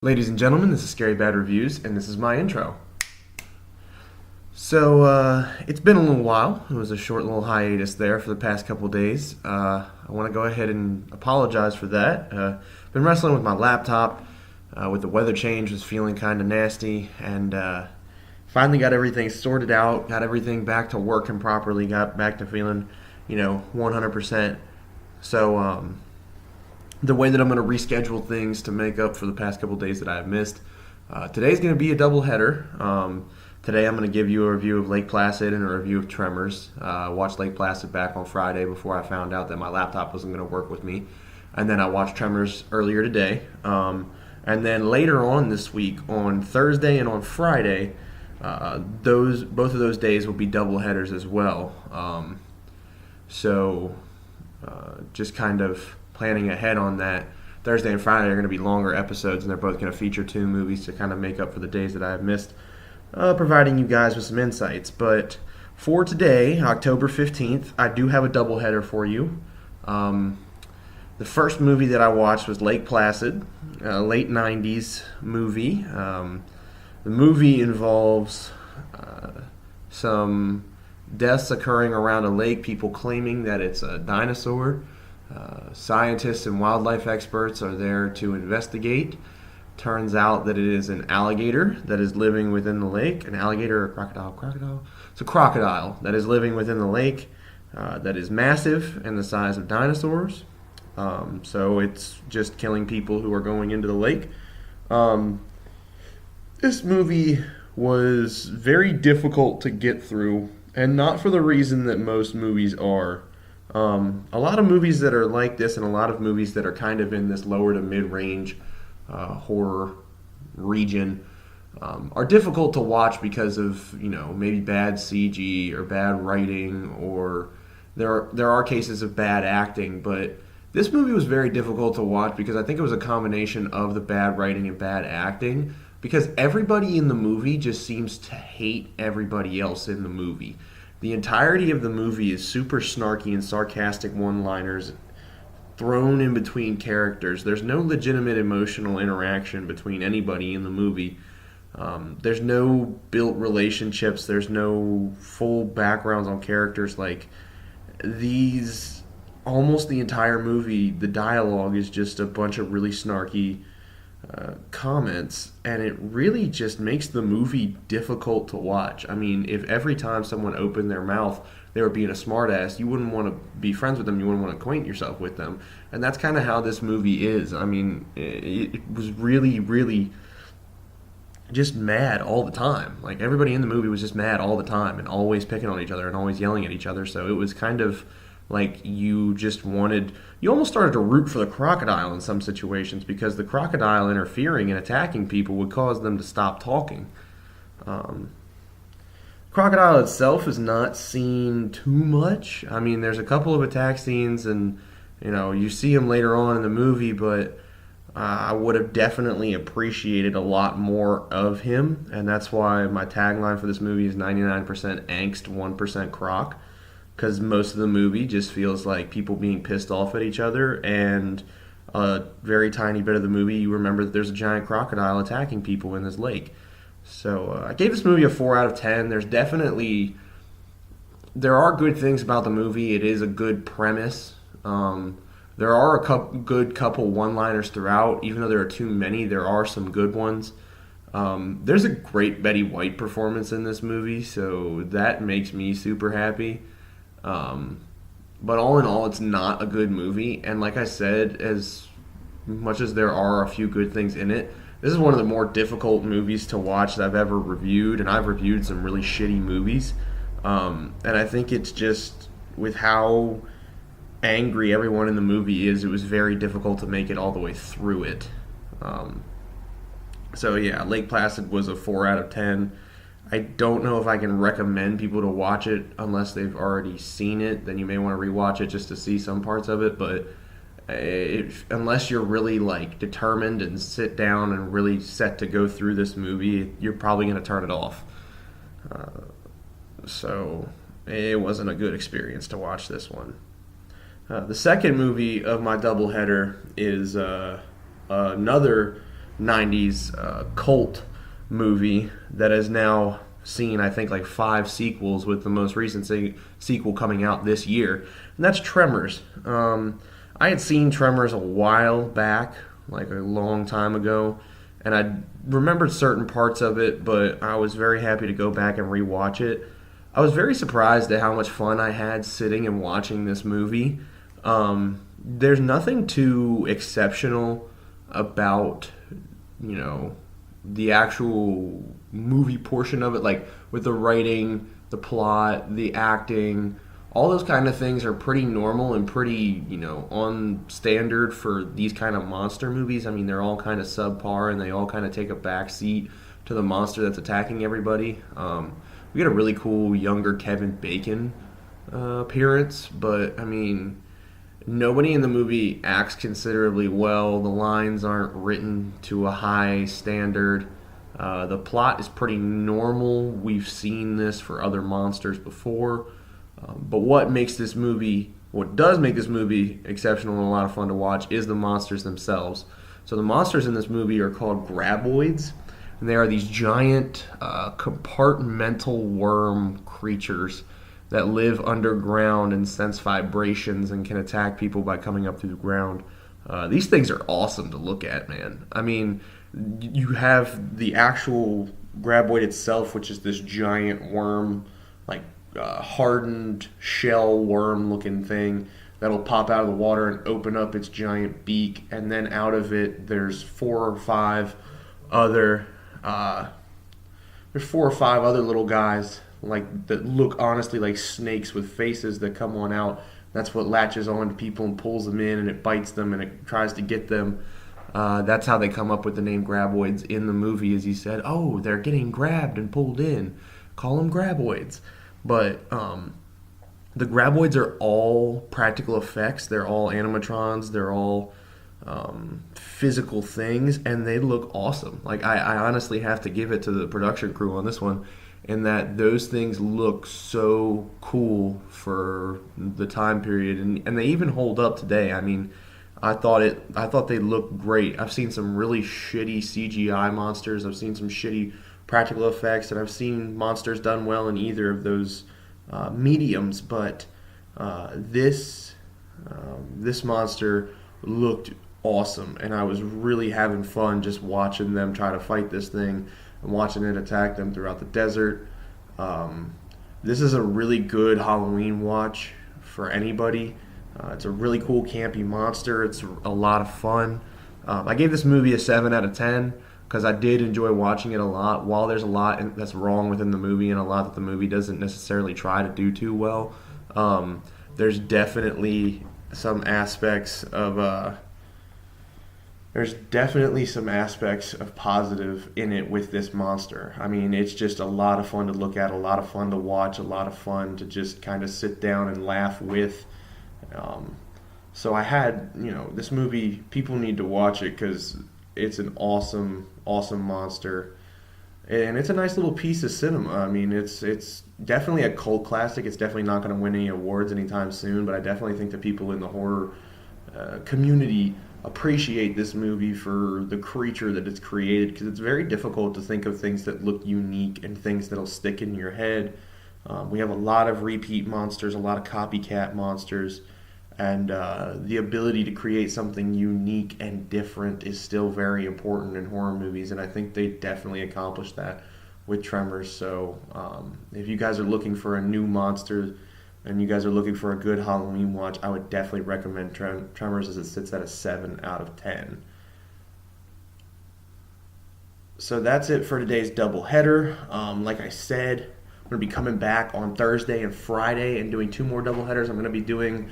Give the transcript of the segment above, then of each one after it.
Ladies and gentlemen, this is Scary Bad Reviews, and this is my intro. So, it's been a little while. It was a short little hiatus there for the past couple days. I want to go ahead and apologize for that. Been wrestling with my laptop, with the weather change, was feeling kind of nasty, and finally got everything sorted out, got everything back to working properly, got back to feeling, 100%. So, the way that I'm going to reschedule things to make up for the past couple days that I've missed. Today's going to be a double header. Today I'm going to give you a review of Lake Placid and a review of Tremors. Watched Lake Placid back on Friday before I found out that my laptop wasn't going to work with me. And then I watched Tremors earlier today. And then later on this week, on Thursday and on Friday, both of those days will be double headers as well. So just kind of planning ahead on that. Thursday and Friday are going to be longer episodes, and they're both going to feature two movies to kind of make up for the days that I have missed, providing you guys with some insights. But for today, October 15th, I do have a doubleheader for you. The first movie that I watched was Lake Placid, a late 90s movie. The movie involves some deaths occurring around a lake, people claiming that it's a dinosaur. Scientists and wildlife experts are there to investigate. Turns out that it is an alligator that is living within the lake. An alligator or crocodile? Crocodile? It's a crocodile that is living within the lake that is massive and the size of dinosaurs. So it's just killing people who are going into the lake. This movie was very difficult to get through, and not for the reason that most movies are. A lot of movies that are like this, and a lot of movies that are kind of in this lower to mid-range horror region, are difficult to watch because of maybe bad CG or bad writing, or there are cases of bad acting. But this movie was very difficult to watch because I think it was a combination of the bad writing and bad acting, because everybody in the movie just seems to hate everybody else in the movie. The entirety of the movie is super snarky and sarcastic one-liners thrown in between characters. There's no legitimate emotional interaction between anybody in the movie. There's no built relationships. There's no full backgrounds on characters. Like, almost the entire movie, the dialogue is just a bunch of really snarky comments, and it really just makes the movie difficult to watch. I mean, if every time someone opened their mouth they were being a smartass, you wouldn't want to be friends with them, you wouldn't want to acquaint yourself with them. And that's kind of how this movie is. I mean, it was really, really just mad all the time. Like, everybody in the movie was just mad all the time and always picking on each other and always yelling at each other. So it was kind of like you almost started to root for the crocodile in some situations, because the crocodile interfering and attacking people would cause them to stop talking. Crocodile itself is not seen too much. I mean, there's a couple of attack scenes, and you see him later on in the movie, but I would have definitely appreciated a lot more of him, and that's why my tagline for this movie is 99% angst, 1% croc, because most of the movie just feels like people being pissed off at each other, and a very tiny bit of the movie you remember that there's a giant crocodile attacking people in this lake. So I gave this movie a 4 out of 10. There are good things about the movie. It is a good premise. There are a good couple one-liners throughout. Even though there are too many, there are some good ones. There's a great Betty White performance in this movie, so that makes me super happy. But all in all, it's not a good movie. And like I said, as much as there are a few good things in it, this is one of the more difficult movies to watch that I've ever reviewed, and I've reviewed some really shitty movies. And I think it's just, with how angry everyone in the movie is, it was very difficult to make it all the way through it. So yeah, Lake Placid was a 4 out of 10. I don't know if I can recommend people to watch it unless they've already seen it. Then you may want to rewatch it just to see some parts of it. But unless you're really determined and sit down and really set to go through this movie, you're probably going to turn it off. So it wasn't a good experience to watch this one. The second movie of my doubleheader is another '90s cult movie that has now seen, I think, like 5 sequels, with the most recent sequel coming out this year, and that's Tremors. I had seen Tremors a while back, like a long time ago, and I remembered certain parts of it, but I was very happy to go back and rewatch it. I was very surprised at how much fun I had sitting and watching this movie. There's nothing too exceptional about, you know, the actual movie portion of it, like with the writing, the plot, the acting, all those kind of things are pretty normal and pretty, on standard for these kind of monster movies. I mean, they're all kind of subpar and they all kind of take a back seat to the monster that's attacking everybody. We get a really cool younger Kevin Bacon appearance, but I mean, nobody in the movie acts considerably well. The lines aren't written to a high standard. The plot is pretty normal. We've seen this for other monsters before. But what does make this movie exceptional and a lot of fun to watch is the monsters themselves. So the monsters in this movie are called graboids, and they are these giant compartmental worm creatures that live underground and sense vibrations and can attack people by coming up through the ground. These things are awesome to look at, man. I mean, you have the actual graboid itself, which is this giant worm, like hardened shell worm looking thing that'll pop out of the water and open up its giant beak, and then out of it there's other four or five other little guys like that look honestly like snakes with faces that come on out. That's what latches on to people and pulls them in, and it bites them and it tries to get them. That's how they come up with the name graboids in the movie, as he said, oh, they're getting grabbed and pulled in. Call them graboids. But the graboids are all practical effects. They're all animatrons. They're all physical things, and they look awesome. Like, I honestly have to give it to the production crew on this one, in that those things look so cool for the time period, and they even hold up today. I mean, I thought they looked great. I've seen some really shitty CGI monsters. I've seen some shitty practical effects, and I've seen monsters done well in either of those mediums. But this monster looked awesome, and I was really having fun just watching them try to fight this thing and watching it attack them throughout the desert. This is a really good Halloween watch for anybody. It's a really cool campy monster. It's a lot of fun. I gave this movie a 7 out of 10 because I did enjoy watching it a lot. While there's a lot that's wrong within the movie and a lot that the movie doesn't necessarily try to do too well, there's definitely some aspects of positive in it with this monster. I mean, it's just a lot of fun to look at, a lot of fun to watch, a lot of fun to just kind of sit down and laugh with. So I had, this movie, people need to watch it because it's an awesome, awesome monster. And it's a nice little piece of cinema. I mean, it's definitely a cult classic. It's definitely not going to win any awards anytime soon, but I definitely think that people in the horror community appreciate this movie for the creature that it's created, because it's very difficult to think of things that look unique and things that'll stick in your head. We have a lot of repeat monsters, a lot of copycat monsters, and the ability to create something unique and different is still very important in horror movies, and I think they definitely accomplished that with Tremors. So if you guys are looking for a new monster and you guys are looking for a good Halloween watch, I would definitely recommend Tremors, as it sits at a 7 out of 10. So that's it for today's double header. Like I said, I'm going to be coming back on Thursday and Friday and doing 2 more double headers. I'm going to be doing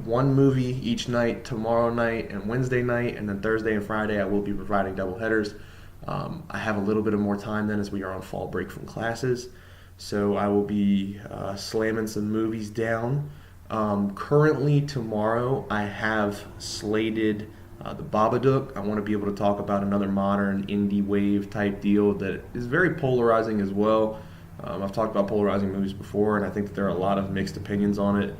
one movie each night, tomorrow night and Wednesday night, and then Thursday and Friday I will be providing double headers. I have a little bit of more time then, as we are on fall break from classes, so I will be slamming some movies down. Currently tomorrow I have slated the Babadook. I want to be able to talk about another modern indie wave type deal that is very polarizing as well. I've talked about polarizing movies before, and I think that there are a lot of mixed opinions on it.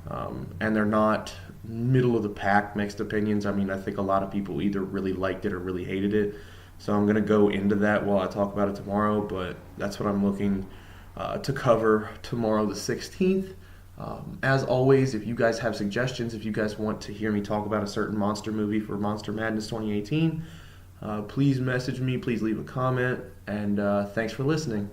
And they're not middle of the pack mixed opinions. I mean, I think a lot of people either really liked it or really hated it. So I'm going to go into that while I talk about it tomorrow, but that's what I'm looking to cover tomorrow, the 16th. As always, if you guys have suggestions, if you guys want to hear me talk about a certain monster movie for Monster Madness 2018, please message me, please leave a comment, and thanks for listening.